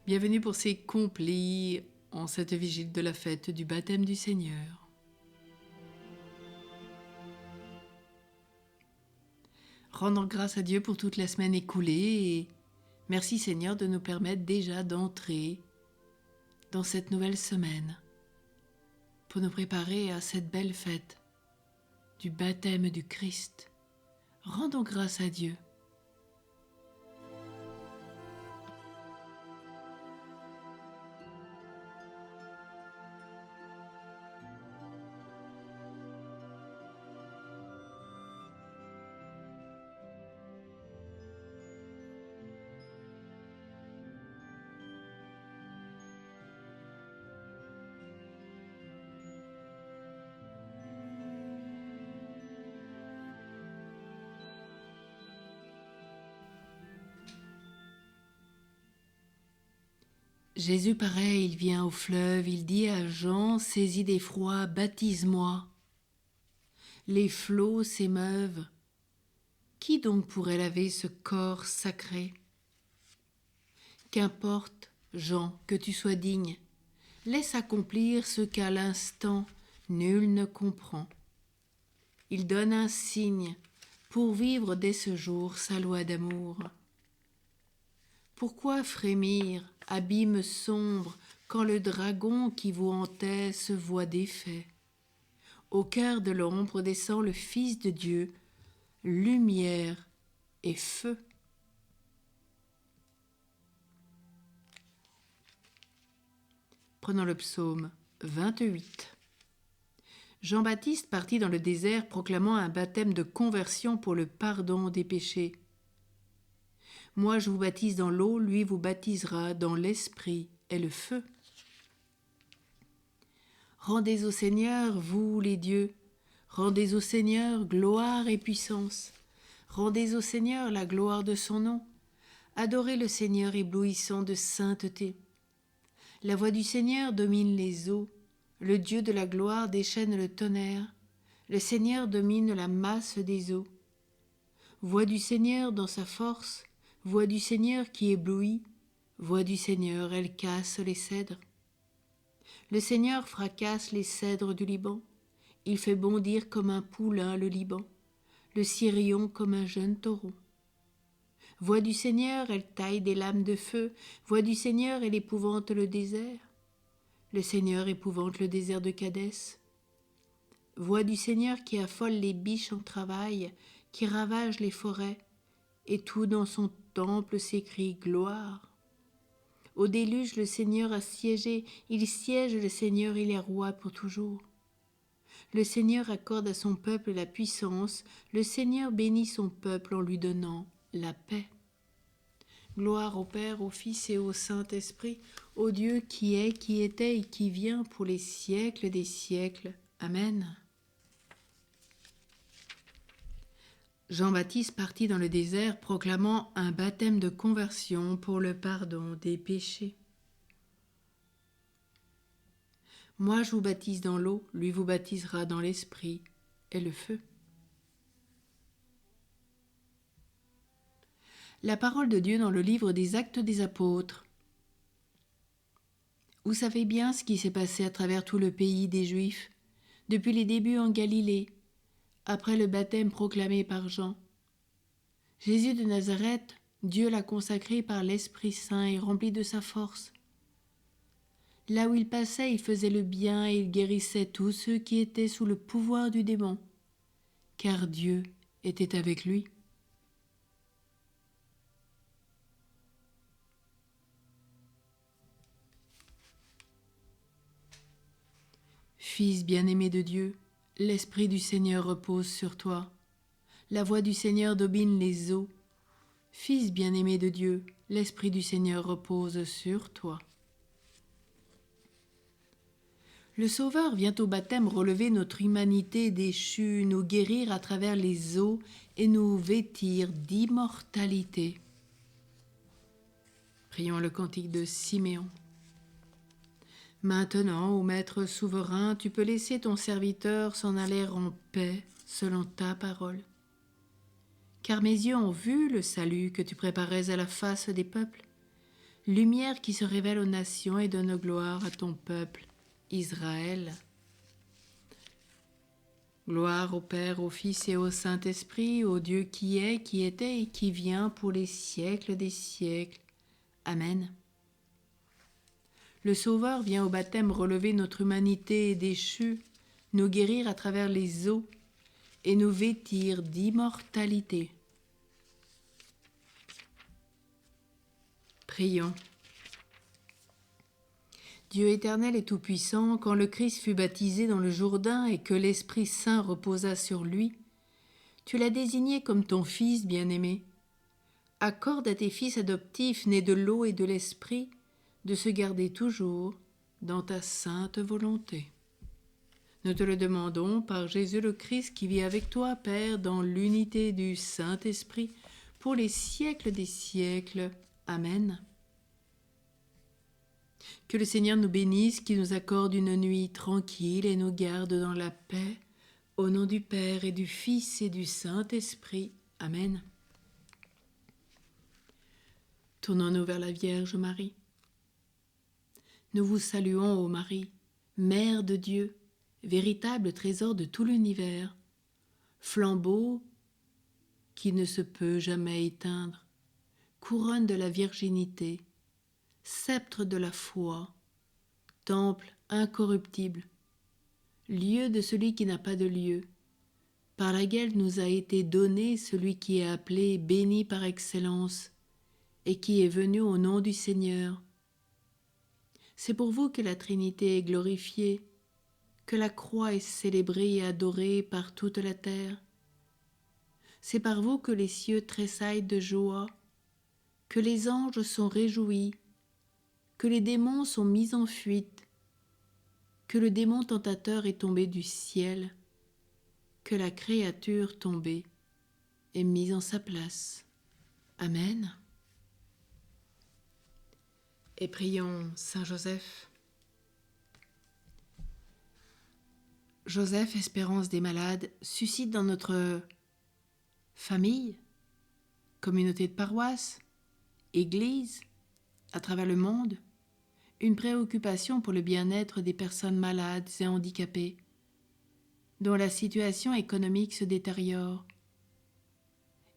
Bienvenue pour ces complis en cette vigile de la fête du baptême du Seigneur. Rendons grâce à Dieu pour toute la semaine écoulée et merci Seigneur de nous permettre déjà d'entrer dans cette nouvelle semaine pour nous préparer à cette belle fête du baptême du Christ. Rendons grâce à Dieu. Jésus paraît, il vient au fleuve, il dit à Jean, saisi d'effroi, baptise-moi. Les flots s'émeuvent. Qui donc pourrait laver ce corps sacré? Qu'importe, Jean, que tu sois digne, laisse accomplir ce qu'à l'instant nul ne comprend. Il donne un signe pour vivre dès ce jour sa loi d'amour. Pourquoi frémir, abîme sombre, quand le dragon qui vous hantait se voit défait? Au cœur de l'ombre descend le Fils de Dieu, lumière et feu. Prenons le psaume 28. Jean-Baptiste partit dans le désert proclamant un baptême de conversion pour le pardon des péchés. Moi je vous baptise dans l'eau, lui vous baptisera dans l'esprit et le feu. Rendez au Seigneur, vous les dieux, rendez au Seigneur gloire et puissance. Rendez au Seigneur la gloire de son nom. Adorez le Seigneur éblouissant de sainteté. La voix du Seigneur domine les eaux. Le Dieu de la gloire déchaîne le tonnerre. Le Seigneur domine la masse des eaux. Voix du Seigneur dans sa force, voix du Seigneur qui éblouit, voix du Seigneur, elle casse les cèdres. Le Seigneur fracasse les cèdres du Liban. Il fait bondir comme un poulain le Liban, le Sirion comme un jeune taureau. Voix du Seigneur, elle taille des lames de feu. Voix du Seigneur, elle épouvante le désert. Le Seigneur épouvante le désert de Kadès. Voix du Seigneur qui affole les biches en travail, qui ravage les forêts, et tout dans son temple s'écrie gloire. Au déluge, le Seigneur a siégé, il siège le Seigneur, il est roi pour toujours. Le Seigneur accorde à son peuple la puissance, le Seigneur bénit son peuple en lui donnant la paix. Gloire au Père, au Fils et au Saint-Esprit, au Dieu qui est, qui était et qui vient pour les siècles des siècles. Amen. Jean-Baptiste partit dans le désert proclamant un baptême de conversion pour le pardon des péchés. Moi je vous baptise dans l'eau, lui vous baptisera dans l'esprit et le feu. La parole de Dieu dans le livre des Actes des Apôtres. Vous savez bien ce qui s'est passé à travers tout le pays des Juifs, depuis les débuts en Galilée, après le baptême proclamé par Jean. Jésus de Nazareth, Dieu l'a consacré par l'Esprit Saint et rempli de sa force. Là où il passait, il faisait le bien et il guérissait tous ceux qui étaient sous le pouvoir du démon, car Dieu était avec lui. Fils bien-aimé de Dieu, l'Esprit du Seigneur repose sur toi. La voix du Seigneur domine les eaux. Fils bien-aimé de Dieu, l'Esprit du Seigneur repose sur toi. Le Sauveur vient au baptême relever notre humanité déchue, nous guérir à travers les eaux et nous vêtir d'immortalité. Prions le cantique de Siméon. Maintenant, ô Maître souverain, tu peux laisser ton serviteur s'en aller en paix selon ta parole. Car mes yeux ont vu le salut que tu préparais à la face des peuples, lumière qui se révèle aux nations et donne gloire à ton peuple, Israël. Gloire au Père, au Fils et au Saint-Esprit, au Dieu qui est, qui était et qui vient pour les siècles des siècles. Amen. Le Sauveur vient au baptême relever notre humanité déchue, nous guérir à travers les eaux et nous vêtir d'immortalité. Prions. Dieu éternel et tout-puissant, quand le Christ fut baptisé dans le Jourdain et que l'Esprit Saint reposa sur lui, tu l'as désigné comme ton Fils bien-aimé. Accorde à tes fils adoptifs, nés de l'eau et de l'Esprit, de se garder toujours dans ta sainte volonté. Nous te le demandons par Jésus le Christ qui vit avec toi, Père, dans l'unité du Saint-Esprit, pour les siècles des siècles. Amen. Que le Seigneur nous bénisse, qu'il nous accorde une nuit tranquille et nous garde dans la paix, au nom du Père et du Fils et du Saint-Esprit. Amen. Tournons-nous vers la Vierge Marie. Nous vous saluons, ô Marie, Mère de Dieu, véritable trésor de tout l'univers, flambeau qui ne se peut jamais éteindre, couronne de la virginité, sceptre de la foi, temple incorruptible, lieu de celui qui n'a pas de lieu, par laquelle nous a été donné celui qui est appelé béni par excellence et qui est venu au nom du Seigneur. C'est pour vous que la Trinité est glorifiée, que la croix est célébrée et adorée par toute la terre. C'est par vous que les cieux tressaillent de joie, que les anges sont réjouis, que les démons sont mis en fuite, que le démon tentateur est tombé du ciel, que la créature tombée est mise en sa place. Amen. Et prions Saint Joseph. Joseph, espérance des malades, suscite dans notre famille, communauté de paroisse, Église, à travers le monde, une préoccupation pour le bien-être des personnes malades et handicapées, dont la situation économique se détériore.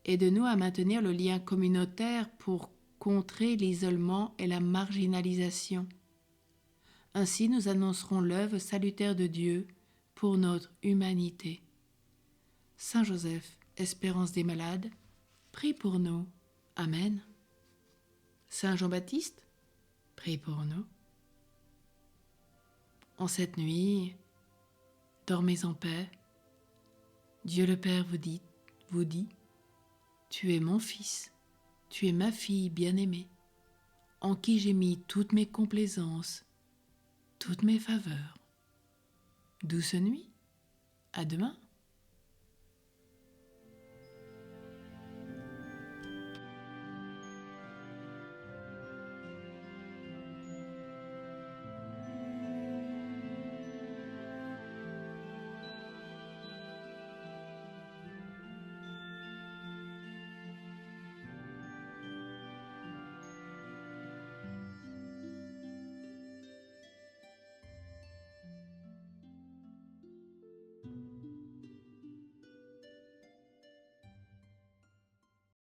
Aide-nous à maintenir le lien communautaire pour contrer l'isolement et la marginalisation. Ainsi, nous annoncerons l'œuvre salutaire de Dieu pour notre humanité. Saint Joseph, espérance des malades, prie pour nous. Amen. Saint Jean-Baptiste, prie pour nous. En cette nuit, dormez en paix. Dieu le Père vous dit, tu es mon fils, tu es ma fille bien-aimée, en qui j'ai mis toutes mes complaisances, toutes mes faveurs. Douce nuit, à demain.